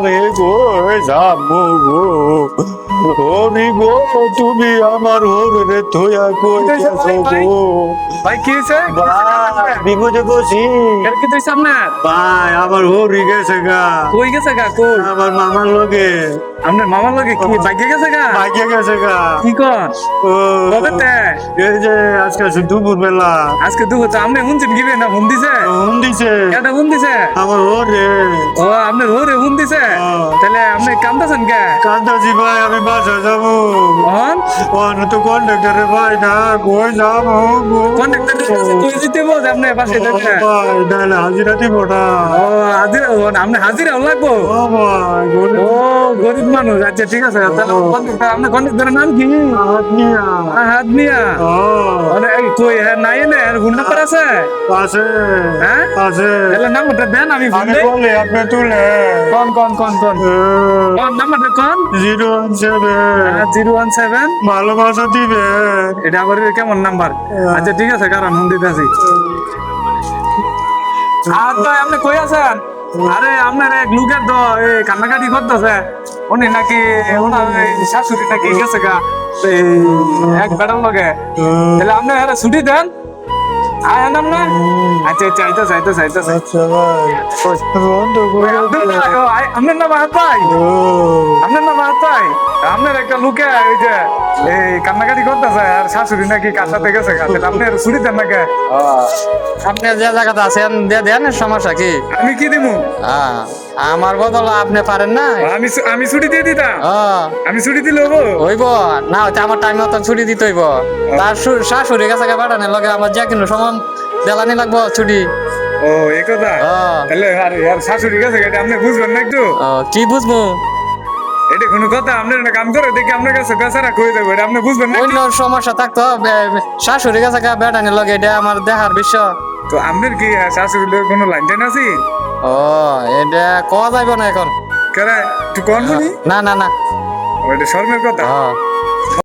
আমি কই যাবো গো ওনি গো তুমি আমার ওরে থইয়া কই গেছো গো ভাই কি হয়েছে? ভাই বিপদে বসি এর কি তুই সামনে ভাই আমার হরি গেছে গা কই গেছে গা কই আমার মামার লগে আপনার মামার লগে কি বাইকে গেছে গা ভাগ্যে গেছে গা কি কর ও কবে এই যে আজকে দুপুর বেলা আজকে দু হচ্ছে আপনি শুনছেন কি না ফোন দিছে ফোন দিছে এটা ফোন দিছে আমার ওরে ও আপনার ওরে ফোন দিছে হ্যাঁ। তাহলে আপনি কান্দাছেন কে কান্দাজি ভাই আমি বাসা যাবো অন অন্য তো কন্ডাক্টরে ভাই না কই যাবো গো কন্ডাক্টর কই দিতে বল আপনি পাশে যাচ্ছে ভাই নাহলে হাজিরা দিব না ও হাজিরা আপনি হাজিরা লাগবো ও ভাই ও গরিব মানুষ আচ্ছা ঠিক আছে তাহলে কন্ডাক্টর আপনার কন্ডাক্টরের নাম কি আদমিয়া হাত মিয়া ও এই কই হ্যাঁ নাই না আর ফোন নাম্বার আছে আছে হ্যাঁ আছে তাহলে নাম্বারটা দেন আমি ফোন আমি দেই বলে আপনি তুলে কোন নাম্বারটা কোন 017 017 ভালোবাসা দিবে এটা আবার কেমন নাম্বার আচ্ছা ঠিক আছে কারণ ফোন দিতেছি আর তো আপনি কই আছেন আরে আপনার এক লোকের তো এই কান্নাকাটি করতেছে উনি নাকি ওনার এই শাশুড়ি নাকি গেছে গা এই এক বেড়ার লগে তাহলে আপনি আরে ছুটি দেন আয় নাম না আচ্ছা চাইতে আচ্ছা ভাই বন্ধ করে আপনার নাম হাত ভাই আপনার নাম হাত ভাই আপনার একটা লোকে ওই যে এই কান্নাকাটি করতেছে আর শাশুড়ি নাকি কার সাথে গেছে গা তাহলে আপনি ছুটি দেন নাকি আপনি যে জায়গাতে আছেন দিয়ে দেন সমস্যা কি আমি কি দিব আমার বদল আপনি পারেন না আমি ছুটি দিয়ে দিতাম আমি ছুটি দিলে হবো হইব না হয়তো আমার টাইম মতন ছুটি দিতে হইব তার শাশুড়ি কাছে পাঠানোর লগে আমার যে কোনো সময় দেলানি লাগবো ছুটি ও এই কথা তাহলে আরে আর শাশুড়ি গেছে এটা আপনি বুঝবেন না একটু কি বুঝবো এটা কোনো কথা আপনার না কাম করে দেখি আপনার কাছে বেচারা কই দেবো এটা আপনি বুঝবেন না অন্য সমস্যা থাকতো শাশুড়ি কাছে বেড়ানোর লগে এটা আমার দেখার বিষয় তো আপনার কি শাশুড়ির কোনো লাইন টাইন আছে ও এটা কওয়া যাইব না এখন কেরা তুই কোন শুনি না না না এটা শর্মের কথা